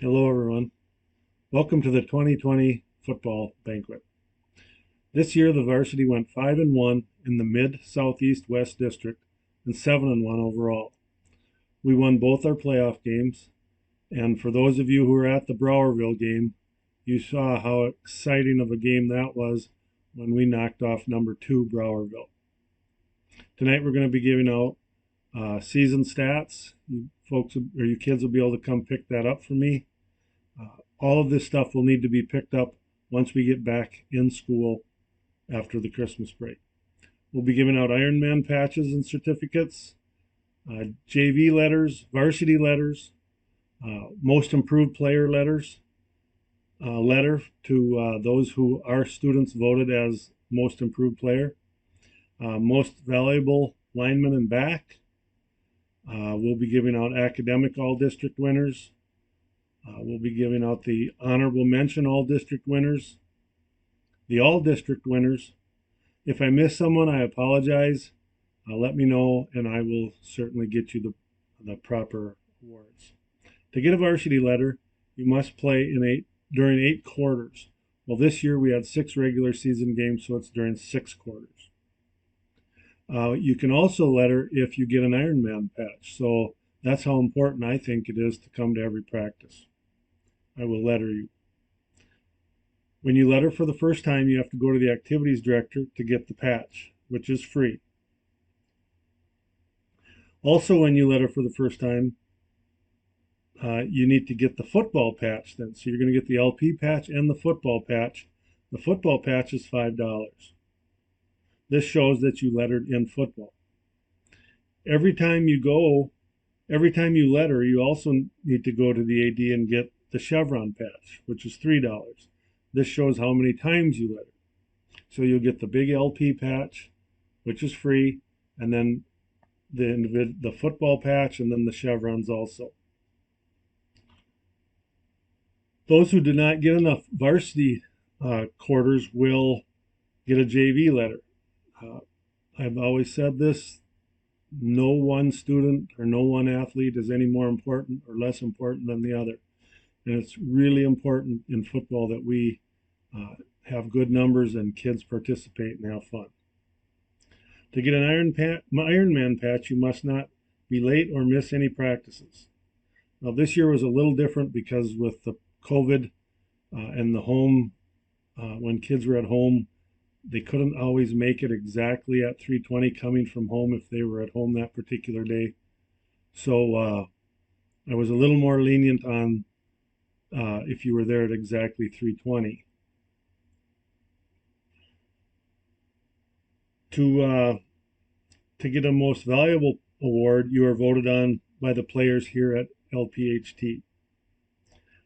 Hello, everyone. Welcome to the 2020 Football Banquet. This year, the varsity went 5-1 in the Mid-Southeast West District and 7-1 overall. We won both our playoff games, and for those of you who were at the Browerville game, you saw how exciting of a game that was when we knocked off number 2 Browerville. Tonight, we're going to be giving out season stats. You kids will be able to come pick that up for me. All of this stuff will need to be picked up once we get back in school after the Christmas break. We'll be giving out Ironman patches and certificates, JV letters, varsity letters, most improved player letters, letter to those who our students voted as most improved player, most valuable lineman and back. We'll be giving out academic all-district winners. We'll be giving out the honorable mention all-district winners, the all-district winners. If I miss someone, I apologize. Let me know, and I will certainly get you the proper awards. To get a varsity letter, you must play during 8 quarters. Well, this year we had 6 regular season games, so it's during 6 quarters. You can also letter if you get an Ironman patch. So that's how important I think it is to come to every practice. I will letter you. When you letter for the first time, you have to go to the activities director to get the patch, which is free. Also, when you letter for the first time, you need to get the football patch then. So you're going to get the LP patch and the football patch. The football patch is $5. This shows that you lettered in football. Every time you letter, you also need to go to the AD and get the chevron patch, which is $3. This shows how many times you lettered. So you'll get the big LP patch, which is free, and then the football patch, and then the chevrons also. Those who did not get enough varsity quarters will get a JV letter. I've always said this, no one student or no one athlete is any more important or less important than the other. And it's really important in football that we have good numbers and kids participate and have fun. To get an Ironman patch, you must not be late or miss any practices. Now, this year was a little different because with the COVID and the home, when kids were at home, they couldn't always make it exactly at 3:20 coming from home if they were at home that particular day. So I was a little more lenient on if you were there at exactly 3:20. To get a most valuable award, you are voted on by the players here at LPHT.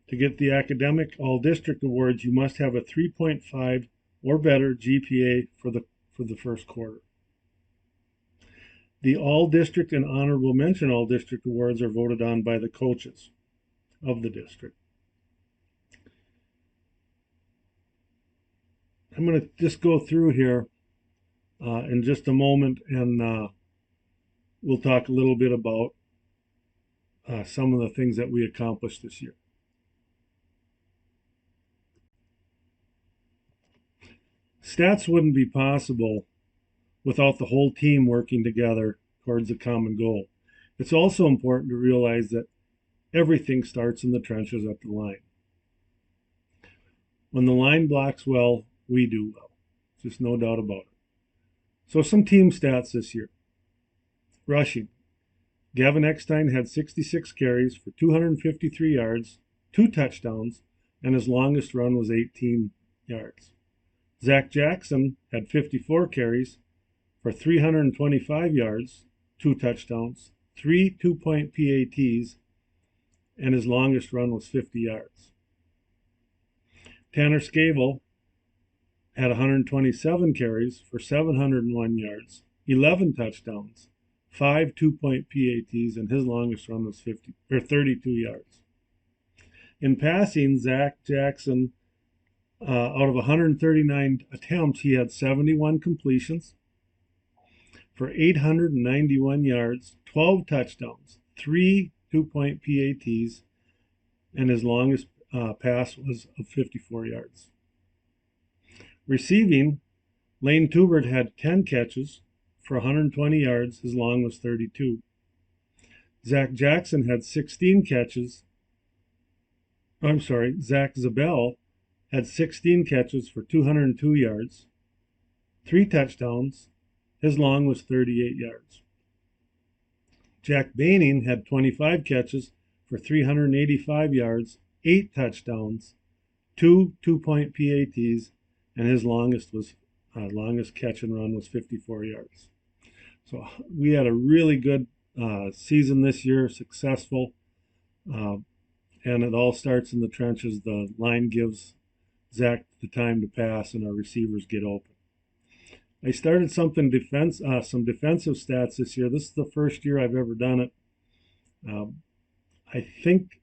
To get the academic all-district awards, you must have a 3.5 or better GPA for the first quarter. The all-district and honorable mention all-district awards are voted on by the coaches of the district. I'm going to just go through here in just a moment, and we'll talk a little bit about some of the things that we accomplished this year. Stats wouldn't be possible without the whole team working together towards a common goal. It's also important to realize that everything starts in the trenches at the line. When the line blocks well, we do well. Just no doubt about it. So some team stats this year. Rushing. Gavin Eckstein had 66 carries for 253 yards, 2 touchdowns, and his longest run was 18 yards. Zach Jackson had 54 carries for 325 yards, 2 touchdowns, 3 two-point PATs, and his longest run was 50 yards. Tanner Scavell had 127 carries for 701 yards, 11 touchdowns, 5 two-point PATs, and his longest run was 32 yards. In passing, Zach Jackson, out of 139 attempts, he had 71 completions for 891 yards, 12 touchdowns, 3 two-point PATs, and his longest pass was of 54 yards. Receiving, Lane Tubert had 10 catches for 120 yards. His long was 32. Zach Jackson had 16 catches. Zach Zabel had 16 catches for 202 yards, 3 touchdowns. His long was 38 yards. Jack Baining had 25 catches for 385 yards, 8 touchdowns, 2 two-point PATs, and his longest catch and run was 54 yards. So we had a really good season this year, successful, and it all starts in the trenches. The line gives Zach the time to pass, and our receivers get open. I started some defensive stats this year. This is the first year I've ever done it. I think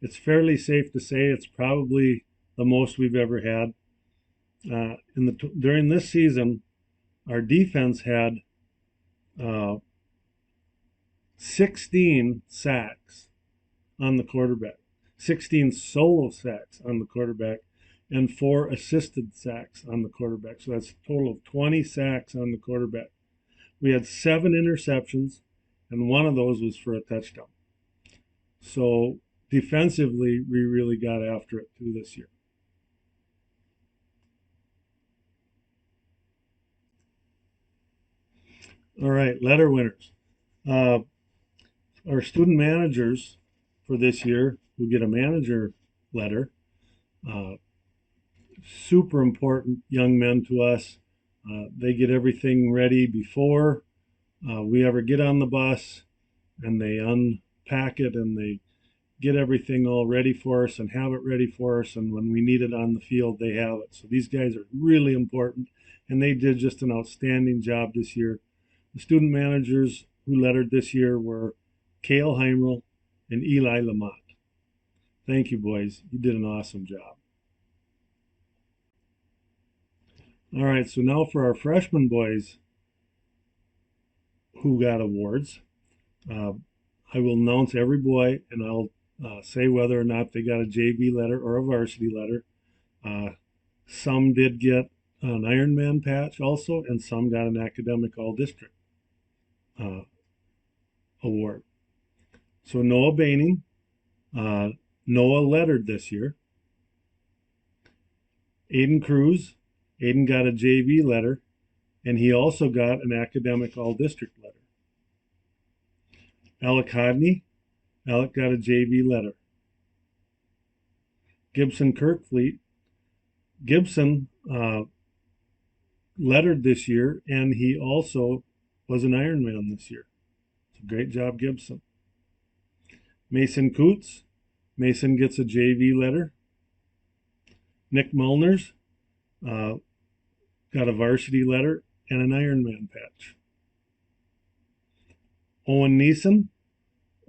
it's fairly safe to say it's probably the most we've ever had. During this season, our defense had 16 sacks on the quarterback, 16 solo sacks on the quarterback, and 4 assisted sacks on the quarterback. So that's a total of 20 sacks on the quarterback. We had 7 interceptions, and 1 of those was for a touchdown. So defensively, we really got after it too this year. All right, letter winners. Our student managers for this year who get a manager letter, super important young men to us. They get everything ready before we ever get on the bus, and they unpack it and they get everything all ready for us and have it ready for us. And when we need it on the field, they have it. So these guys are really important, and they did just an outstanding job this year. The student managers who lettered this year were Cale Heimrel and Eli Lamont. Thank you, boys. You did an awesome job. All right, so now for our freshman boys who got awards. I will announce every boy, and I'll say whether or not they got a JV letter or a varsity letter. Some did get an Ironman patch also, and some got an academic all-district award. So Noah Baining, Noah lettered this year. Aiden Cruz, Aiden got a JV letter, and he also got an academic all-district letter. Alec Hodney, Alec got a JV letter. Gibson Kirkfleet, Gibson lettered this year, and he also was an Ironman this year. So great job, Gibson. Mason Coots, Mason gets a JV letter. Nick Mullners got a varsity letter and an Ironman patch. Owen Neeson,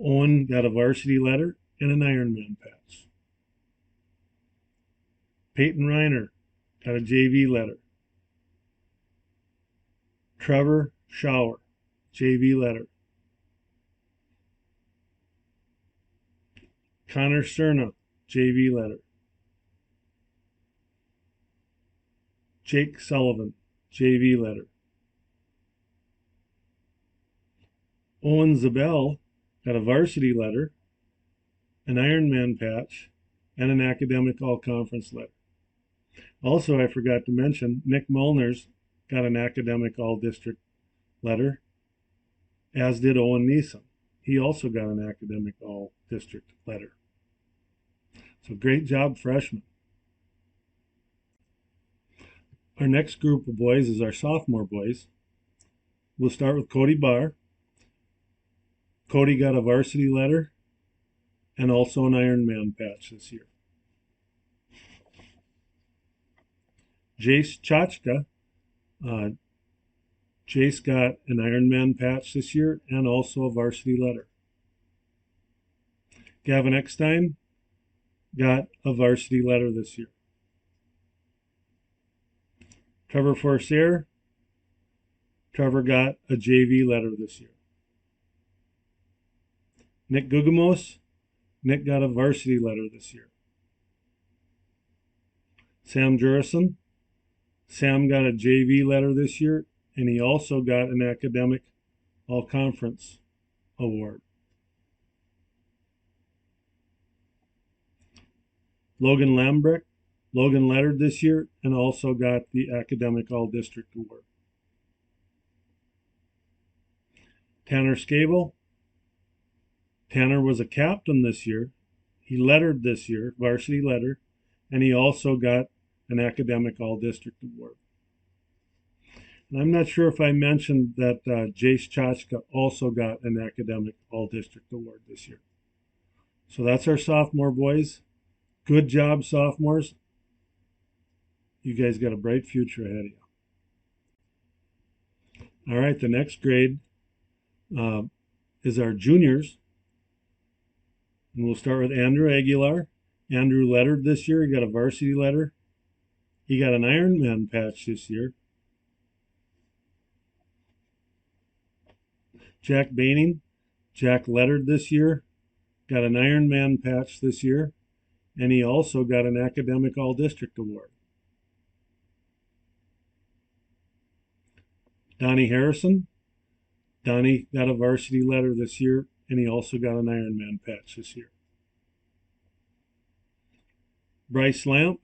Owen got a varsity letter and an Ironman patch. Peyton Reiner got a JV letter. Trevor Schauer, JV letter. Connor Cerna, JV letter. Jake Sullivan, JV letter. Owen Zabel got a varsity letter, an Ironman patch, and an academic all-conference letter. Also, I forgot to mention, Nick Mullners got an academic all-district letter, as did Owen Neeson. He also got an academic all-district letter. So great job, freshmen. Our next group of boys is our sophomore boys. We'll start with Cody Barr. Cody got a varsity letter and also an Ironman patch this year. Jace Chachka, Jace got an Ironman patch this year and also a varsity letter. Gavin Eckstein got a varsity letter this year. Trevor Forcier, Trevor got a JV letter this year. Nick Gugamos, Nick got a varsity letter this year. Sam Jurison, Sam got a JV letter this year, and he also got an academic all-conference award. Logan Lambrecht, Logan lettered this year and also got the academic all-district award. Tanner Scable, Tanner was a captain this year. He lettered this year, varsity letter, and he also got an academic all-district award. And I'm not sure if I mentioned that Jace Chachka also got an academic all-district award this year. So that's our sophomore boys. Good job, sophomores. You guys got a bright future ahead of you. All right, the next grade is our juniors. And we'll start with Andrew Aguilar. Andrew lettered this year. He got a varsity letter. He got an Ironman patch this year. Jack Baining. Jack lettered this year. Got an Ironman patch this year. And he also got an academic all-district award. Donnie Harrison. Donnie got a varsity letter this year, and he also got an Ironman patch this year. Bryce Lamp.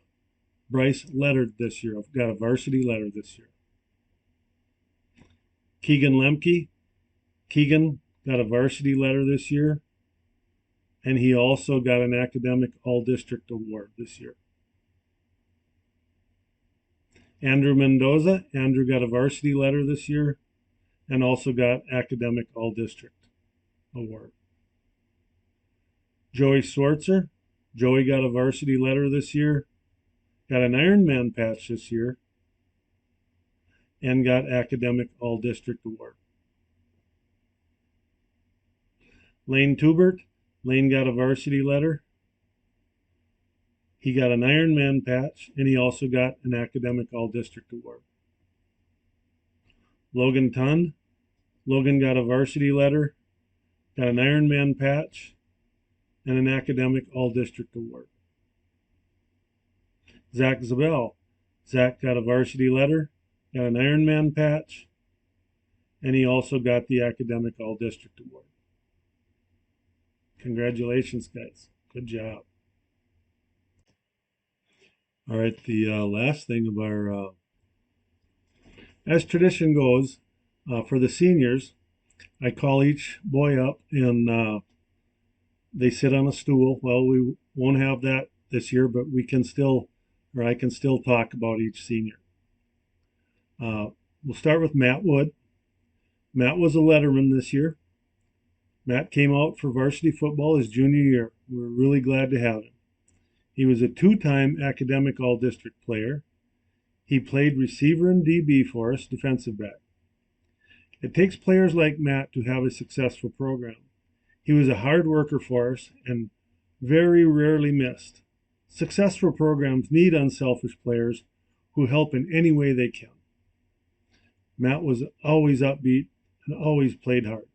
Bryce lettered this year. Got a varsity letter this year. Keegan Lemke. Keegan got a varsity letter this year, and he also got an academic all-district award this year. Andrew Mendoza. Andrew got a varsity letter this year and also got academic all-district award. Joey Swartzer. Joey got a varsity letter this year, got an Ironman patch this year, and got academic all-district award. Lane Tubert. Lane got a varsity letter. He got an Ironman patch, and he also got an academic all-district award. Logan Tund. Logan got a varsity letter, got an Ironman patch, and an academic all-district award. Zach Zabel. Zach got a varsity letter, got an Ironman patch, and he also got the academic all-district award. Congratulations, guys. Good job. All right, the last thing of our, as tradition goes, for the seniors, I call each boy up and they sit on a stool. Well, we won't have that this year, but we can still, or I can still talk about each senior. We'll start with Matt Wood. Matt was a letterman this year. Matt came out for varsity football his junior year. We're really glad to have him. He was a two-time academic all-district player. He played receiver and DB for us, defensive back. It takes players like Matt to have a successful program. He was a hard worker for us and very rarely missed. Successful programs need unselfish players who help in any way they can. Matt was always upbeat and always played hard.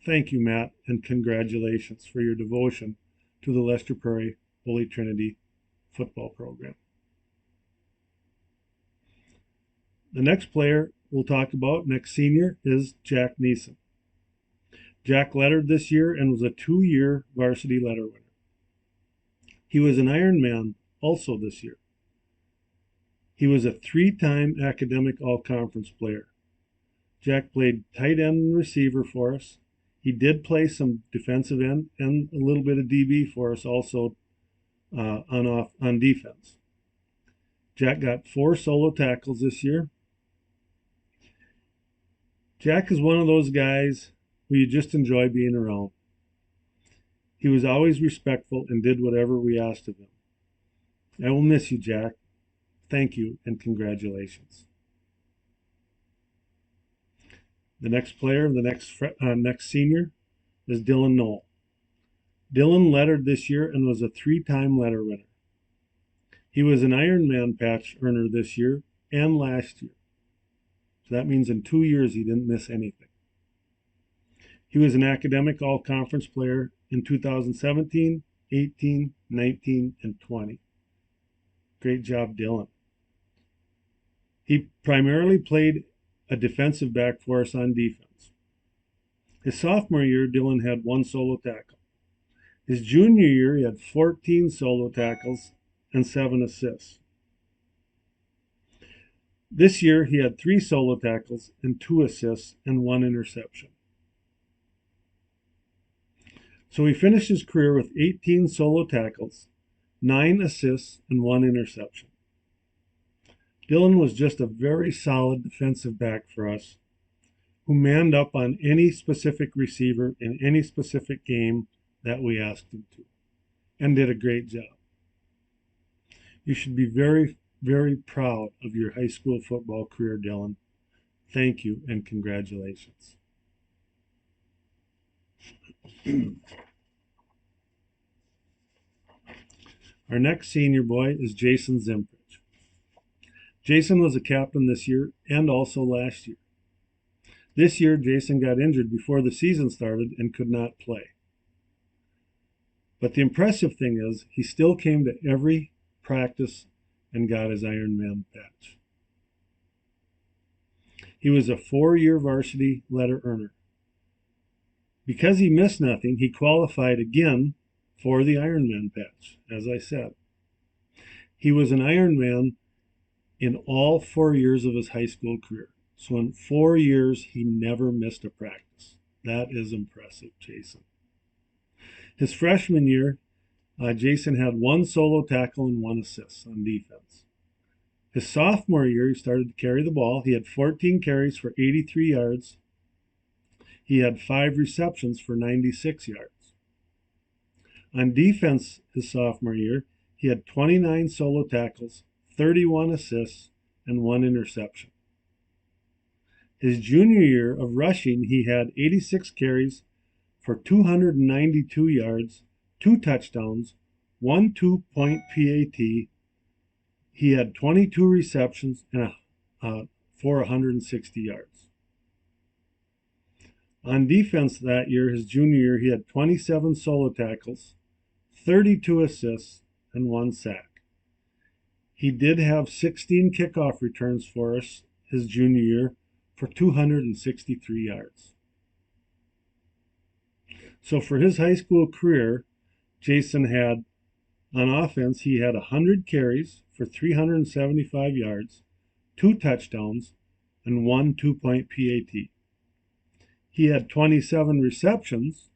Thank you, Matt, and congratulations for your devotion to the Lester Prairie Holy Trinity football program. The next player we'll talk about, next senior, is Jack Neeson. Jack lettered this year and was a 2-year varsity letter winner. He was an Ironman also this year. He was a 3-time academic all-conference player. Jack played tight end and receiver for us. He did play some defensive end and a little bit of DB for us also on defense. Jack got 4 solo tackles this year. Jack is one of those guys who you just enjoy being around. He was always respectful and did whatever we asked of him. I will miss you, Jack. Thank you and congratulations. The next player, the next senior, is Dylan Knoll. Dylan lettered this year and was a 3-time letter winner. He was an Ironman patch earner this year and last year. So that means in 2 years he didn't miss anything. He was an academic all-conference player in 2017 18, 19, and 20. Great job, Dylan. He primarily played a defensive back for us on defense. His sophomore year, Dylan had 1 solo tackle. His junior year, he had 14 solo tackles and 7 assists. This year, he had 3 solo tackles and 2 assists and 1 interception. So he finished his career with 18 solo tackles, 9 assists, and 1 interception. Dylan was just a very solid defensive back for us, who manned up on any specific receiver in any specific game that we asked him to, and did a great job. You should be very, very proud of your high school football career, Dylan. Thank you and congratulations. Our next senior boy is Jason Zimprich. Jason was a captain this year and also last year. This year, Jason got injured before the season started and could not play. But the impressive thing is, he still came to every practice and got his Ironman badge. He was a 4-year varsity letter earner. Because he missed nothing, he qualified again for the Ironman badge, as I said. He was an Ironman in all 4 years of his high school career. So in 4 years, he never missed a practice. That is impressive, Jason. His freshman year, Jason had 1 solo tackle and 1 assist on defense. His sophomore year, he started to carry the ball. He had 14 carries for 83 yards. He had 5 receptions for 96 yards. On defense his sophomore year, he had 29 solo tackles, 31 assists, and 1 interception. His junior year of rushing, he had 86 carries for 292 yards, 2 touchdowns, 1 2-point PAT. He had 22 receptions and for 160 yards. On defense that year, his junior year, he had 27 solo tackles, 32 assists, and 1 sack. He did have 16 kickoff returns for us his junior year for 263 yards. So for his high school career, Jason had, on offense, he had 100 carries for 375 yards, 2 touchdowns, and 1 2-point PAT. He had 27 receptions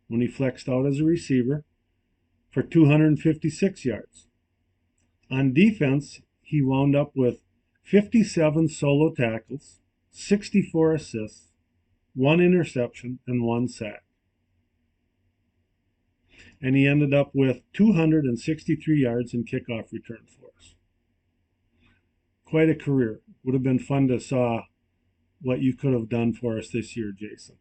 when he flexed out as a receiver for 256 yards. On defense, he wound up with 57 solo tackles, 64 assists, 1 interception, and 1 sack. And he ended up with 263 yards in kickoff return for us. Quite a career. Would have been fun to saw what you could have done for us this year, Jason.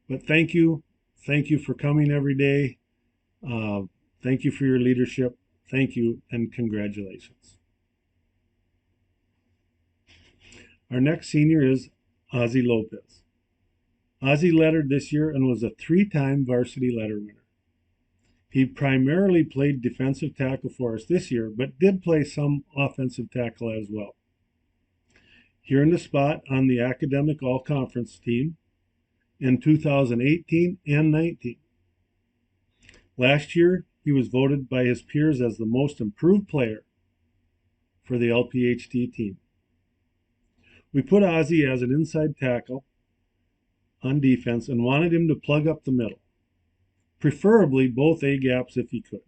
But thank you. Thank you for coming every day. Thank you for your leadership. Thank you and congratulations. Our next senior is Ozzy Lopez. Ozzy lettered this year and was a 3-time varsity letter winner. He primarily played defensive tackle for us this year, but did play some offensive tackle as well. He earned a spot on the academic all-conference team in 2018 and 19. Last year, he was voted by his peers as the most improved player for the LPHT team. We put Ozzy as an inside tackle on defense and wanted him to plug up the middle, preferably both A-gaps if he could.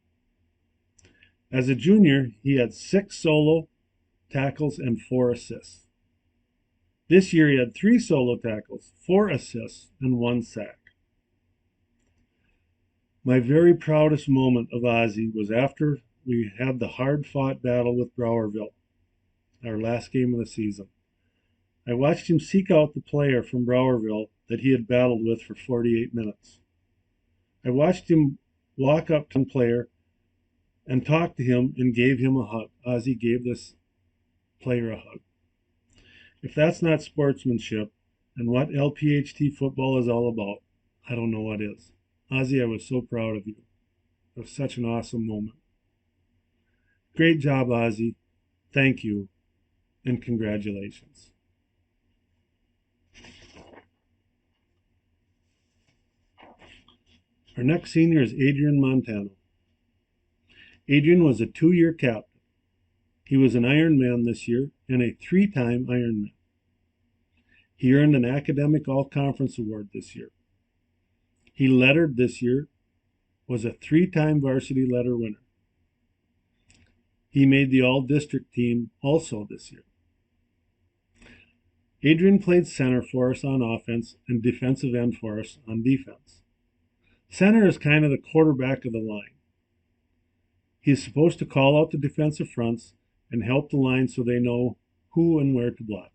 As a junior, he had 6 solo tackles and 4 assists. This year, he had 3 solo tackles, 4 assists, and 1 sack. My very proudest moment of Ozzy was after we had the hard-fought battle with Browerville, our last game of the season. I watched him seek out the player from Browerville that he had battled with for 48 minutes. I watched him walk up to the player and talk to him and gave him a hug. Ozzy gave this player a hug. If that's not sportsmanship and what LPHT football is all about, I don't know what is. Ozzy, I was so proud of you. It was such an awesome moment. Great job, Ozzy. Thank you, and congratulations. Our next senior is Adrian Montano. Adrian was a 2-year captain. He was an Ironman this year and a 3-time Ironman. He earned an academic all-conference award this year. He lettered this year, was a 3-time varsity letter winner. He made the all-district team also this year. Adrian played center for us on offense and defensive end for us on defense. Center is kind of the quarterback of the line. He's supposed to call out the defensive fronts and help the line so they know who and where to block.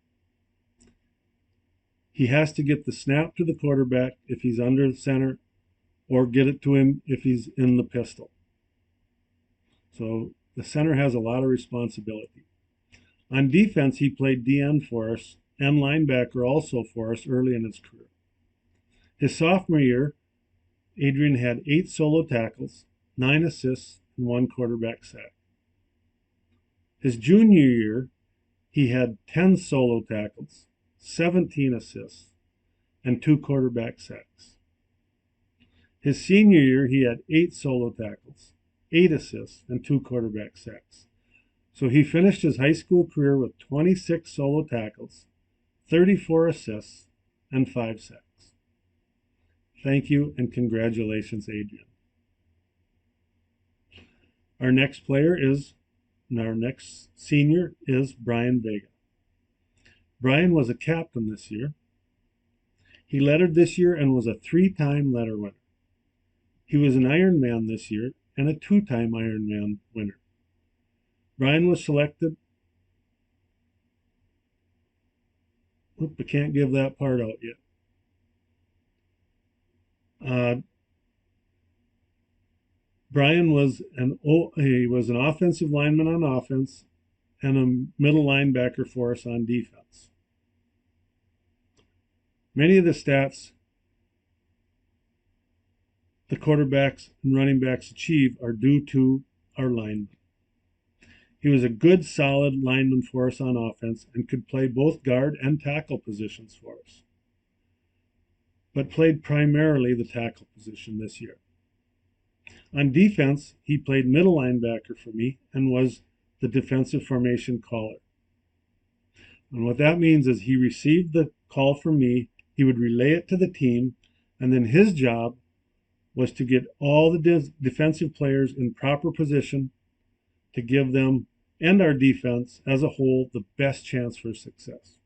He has to get the snap to the quarterback if he's under the center, or get it to him if he's in the pistol. So the center has a lot of responsibility. On defense, he played DN for us and linebacker also for us early in his career. His sophomore year, Adrian had 8 solo tackles, 9 assists, and 1 quarterback sack. His junior year, he had 10 solo tackles, 17 assists, and 2 quarterback sacks. His senior year, he had 8 solo tackles, 8 assists, and 2 quarterback sacks. So he finished his high school career with 26 solo tackles, 34 assists, and 5 sacks. Thank you and congratulations, Adrian. Our next senior is Brian Vega. Brian was a captain this year. He lettered this year and was a 3-time letter winner. He was an Ironman this year and a 2-time Ironman winner. Brian was selected. I can't give that part out yet. Brian was an offensive lineman on offense and a middle linebacker for us on defense. Many of the stats the quarterbacks and running backs achieve are due to our linemen. He was a good, solid lineman for us on offense and could play both guard and tackle positions for us, but played primarily the tackle position this year. On defense, he played middle linebacker for me and was the defensive formation caller. And what that means is he received the call from me, he would relay it to the team, and then his job was to get all the defensive players in proper position to give them and our defense as a whole the best chance for success.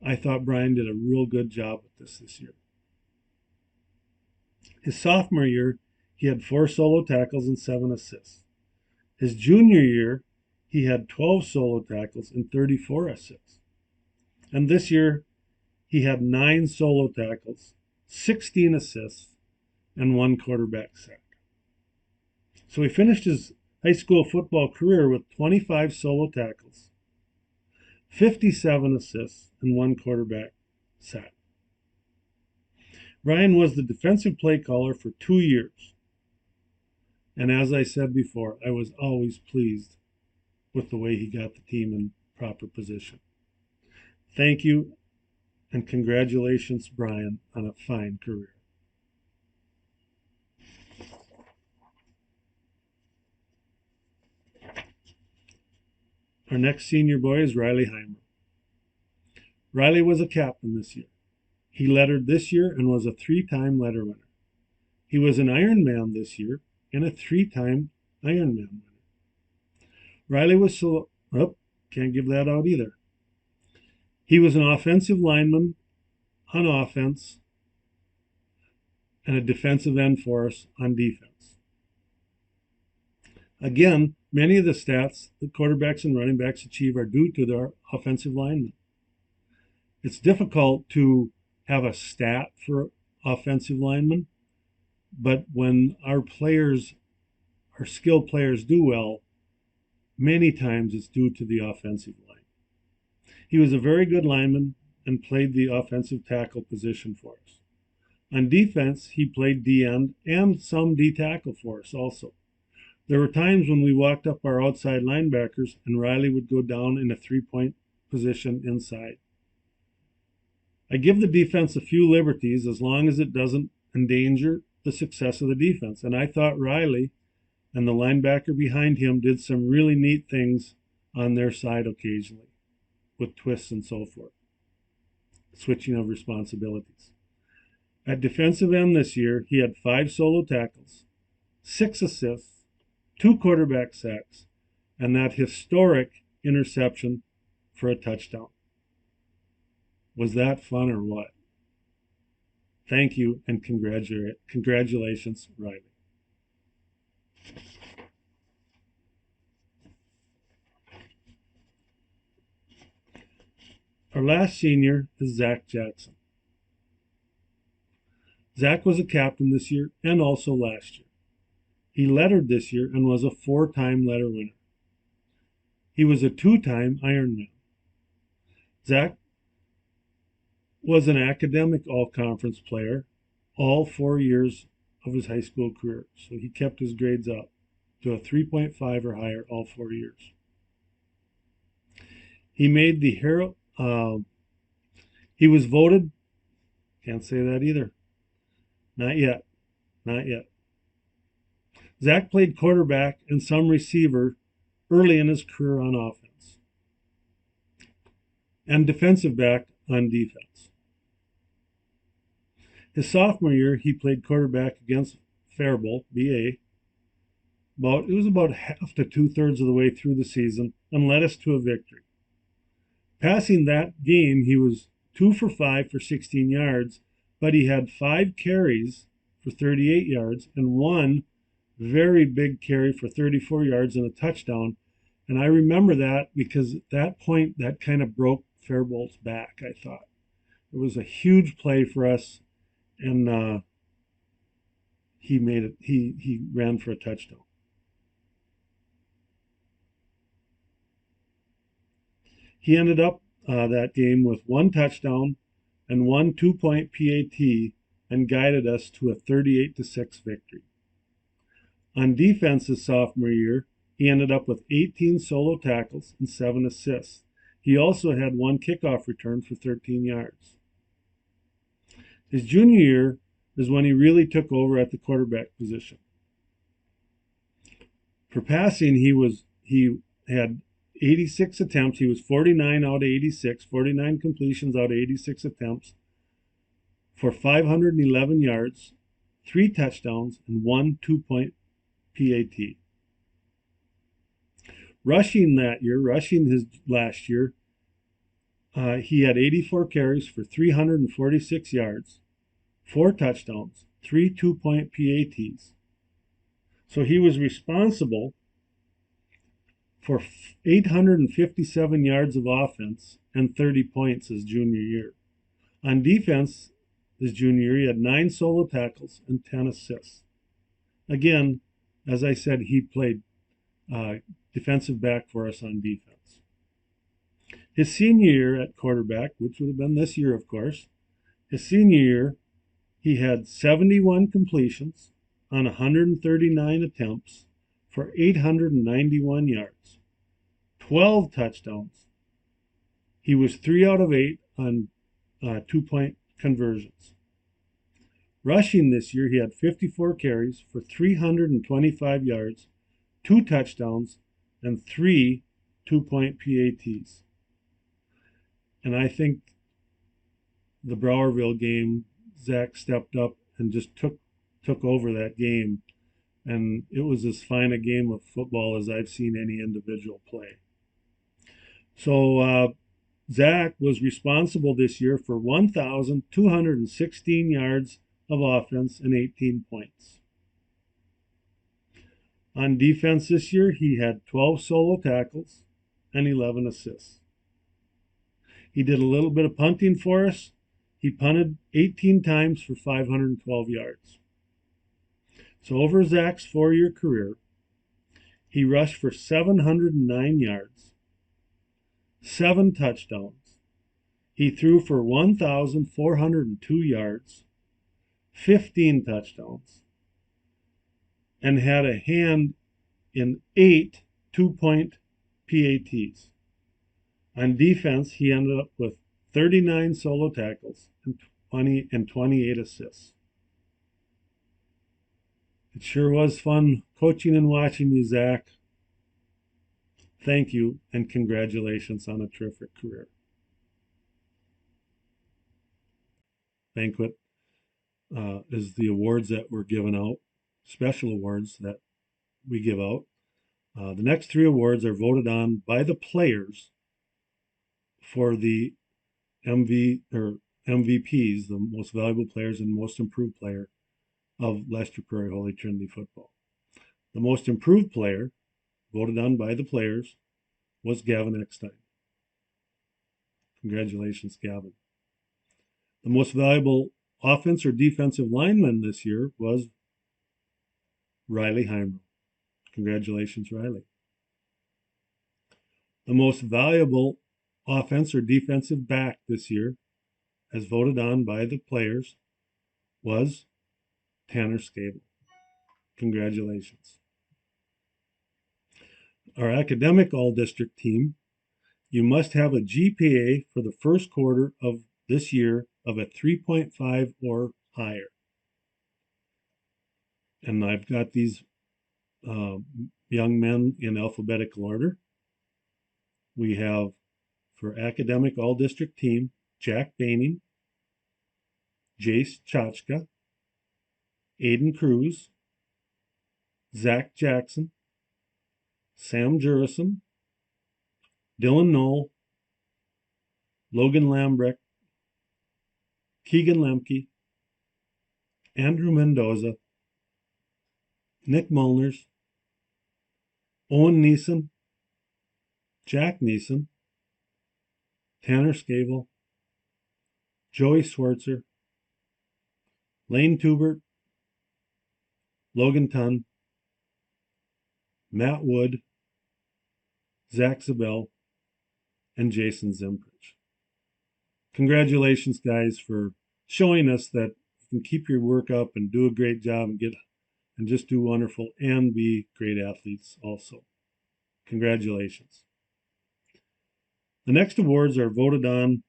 I thought Brian did a real good job with this year. His sophomore year, he had 4 solo tackles and 7 assists. His junior year, he had 12 solo tackles and 34 assists. And this year, he had 9 solo tackles, 16 assists, and 1 quarterback sack. So he finished his high school football career with 25 solo tackles, 57 assists, and 1 quarterback sack. Brian was the defensive play caller for 2 years. And as I said before, I was always pleased with the way he got the team in proper position. Thank you and congratulations, Brian, on a fine career. Our next senior boy is Riley Heimer. Riley was a captain this year. He lettered this year and was a 3-time letter winner. He was an Ironman this year and a 3-time Ironman winner. Riley was can't give that out either. He was an offensive lineman on offense and a defensive end for us on defense. Again, many of the stats that quarterbacks and running backs achieve are due to their offensive linemen. It's difficult to have a stat for offensive linemen, but when our skilled players do well, many times it's due to the offensive line. He was a very good lineman and played the offensive tackle position for us. On defense, he played D end and some D tackle for us also. There were times when we walked up our outside linebackers and Riley would go down in a 3-point position inside. I give the defense a few liberties as long as it doesn't endanger the success of the defense. And I thought Riley and the linebacker behind him did some really neat things on their side occasionally with twists and so forth, switching of responsibilities. At defensive end this year, he had 5 solo tackles, 6 assists, 2 quarterback sacks, and that historic interception for a touchdown. Was that fun or what? Thank you and congratulations, Riley. Our last senior is Zach Jackson. Zach was a captain this year and also last year. He lettered this year and was a 4-time letter winner. He was a 2-time Ironman. Zach was an academic all-conference player all 4 years of his high school career. So he kept his grades up to a 3.5 or higher all 4 years. He made the hero. He was voted. Can't say that either. Not yet. Not yet. Zach played quarterback and some receiver early in his career on offense and defensive back on defense. His sophomore year, he played quarterback against Faribault, BA. It was about half to 2/3 of the way through the season and led us to a victory. Passing that game, he was 2 for 5 for 16 yards, but he had 5 carries for 38 yards and 1 very big carry for 34 yards and a touchdown. And I remember that because at that point, that kind of broke Faribault's back, I thought. It was a huge play for us, and he made it. He ran for a touchdown. He ended up that game with 1 touchdown and 1 2-point PAT and guided us to a 38-6 victory. On defense his sophomore year, he ended up with 18 solo tackles and 7 assists. He also had 1 kickoff return for 13 yards. His junior year is when he really took over at the quarterback position. For passing, he had 86 attempts. He was 49 out of 86, 49 completions out of 86 attempts for 511 yards, 3 touchdowns, and 1 2-point PAT. Rushing his last year, he had 84 carries for 346 yards, 4 touchdowns, 3 2-point PATs. So he was responsible for 857 yards of offense and 30 points his junior year. On defense, his junior year, he had 9 solo tackles and 10 assists. Again, as I said, he played defensive back for us on defense. His senior year at quarterback, which would have been this year, of course, his senior year, he had 71 completions on 139 attempts for 891 yards, 12 touchdowns. He was 3 out of 8 on 2-point conversions. Rushing this year, he had 54 carries for 325 yards, 2 touchdowns, and 3 2-point PATs. And I think the Browerville game, Zach stepped up and just took over that game. And it was as fine a game of football as I've seen any individual play. So Zach was responsible this year for 1,216 yards of offense and 18 points. On defense this year, he had 12 solo tackles and 11 assists. He did a little bit of punting for us. He punted 18 times for 512 yards. So over Zach's 4-year career, he rushed for 709 yards, 7 touchdowns. He threw for 1,402 yards, 15 touchdowns, and had a hand in 8 2-point PATs. On defense, he ended up with 39 solo tackles and 28 assists. It sure was fun coaching and watching you, Zach. Thank you and congratulations on a terrific career. Banquet is the awards that were given out, special awards that we give out. The next three awards are voted on by the players for the MVPs, the most valuable players and most improved player of Leicester Prairie Holy Trinity football. The most improved player, voted on by the players, was Gavin Eckstein. Congratulations, Gavin. The most valuable offense or defensive lineman this year was Riley Heimer. Congratulations, Riley. The most valuable offense or defensive back this year, as voted on by the players, was Tanner Scable. Congratulations. Our academic all-district team, you must have a GPA for the first quarter of this year of a 3.5 or higher. And I've got these young men in alphabetical order. We have, for academic all-district team, Jack Baining, Jace Chachka, Aiden Cruz, Zach Jackson, Sam Jurison, Dylan Knoll, Logan Lambrecht, Keegan Lemke, Andrew Mendoza, Nick Molners, Owen Neeson, Jack Neeson, Tanner Scable, Joey Swartzer, Lane Tubert, Logan Tunn, Matt Wood, Zach Zabel, and Jason Zimprich. Congratulations, guys, for showing us that you can keep your work up and do a great job and just do wonderful and be great athletes also. Congratulations. The next awards are voted on.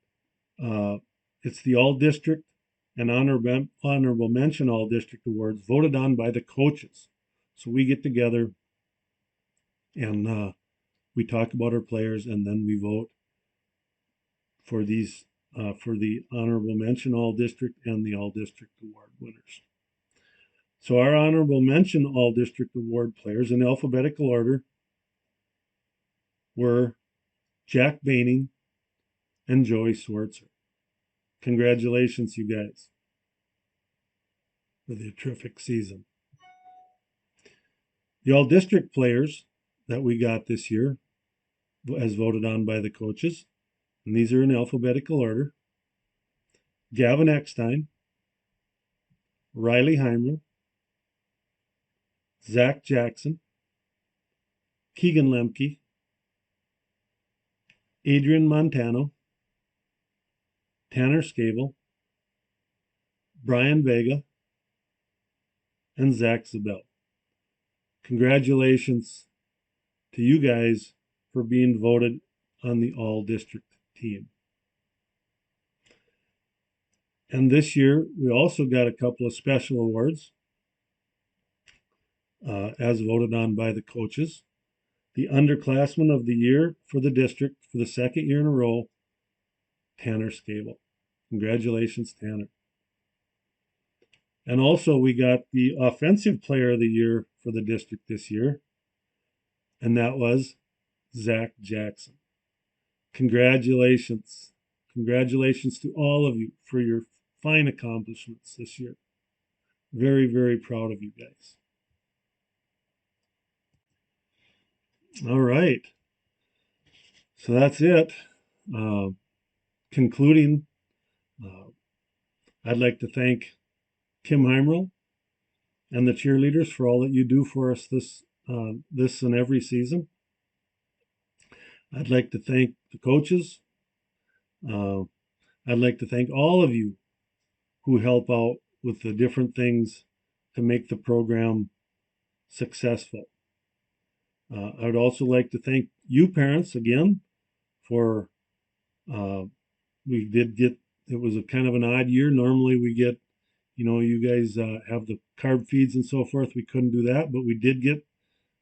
It's the all-district and honorable mention all-district awards voted on by the coaches. So we get together and we talk about our players, and then we vote for these for the honorable mention all-district and the all-district award winners. So our honorable mention all-district award players in alphabetical order were Jack Baining and Joey Swartzer. Congratulations, you guys, for the terrific season. The all-district players that we got this year, as voted on by the coaches, and these are in alphabetical order: Gavin Eckstein, Riley Heimer, Zach Jackson, Keegan Lemke, Adrian Montano, Tanner Scable, Brian Vega, and Zach Zabel. Congratulations to you guys for being voted on the all-district team. And this year, we also got a couple of special awards as voted on by the coaches. The Underclassmen of the Year for the district for the second year in a row, Tanner Scable. Congratulations, Tanner. And also we got the Offensive Player of the Year for the district this year, and that was Zach Jackson. Congratulations. Congratulations to all of you for your fine accomplishments this year. Very, very proud of you guys. All right. So that's it. Concluding, I'd like to thank Kim Heimerl and the cheerleaders for all that you do for us this and every season. I'd like to thank the coaches. I'd like to thank all of you who help out with the different things to make the program successful. I would also like to thank you parents again for, we did get, it was a kind of an odd year. Normally we get, you guys have the carb feeds and so forth. We couldn't do that, but we did get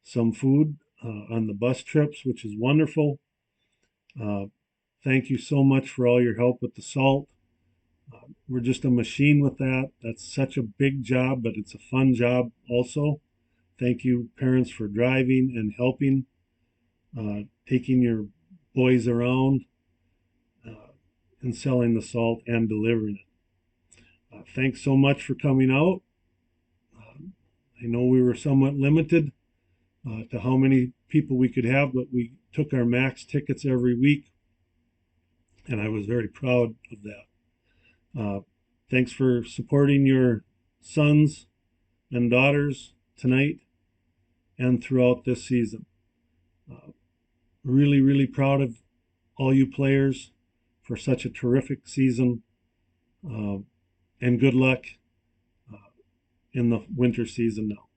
some food on the bus trips, which is wonderful. Thank you so much for all your help with the salt. We're just a machine with that. That's such a big job, but it's a fun job also. Thank you, parents, for driving and helping, taking your boys around and selling the salt and delivering it. Thanks so much for coming out. I know we were somewhat limited to how many people we could have, but we took our max tickets every week, and I was very proud of that. Thanks for supporting your sons and daughters tonight and throughout this season. Really, really proud of all you players for such a terrific season, and good luck in the winter season now.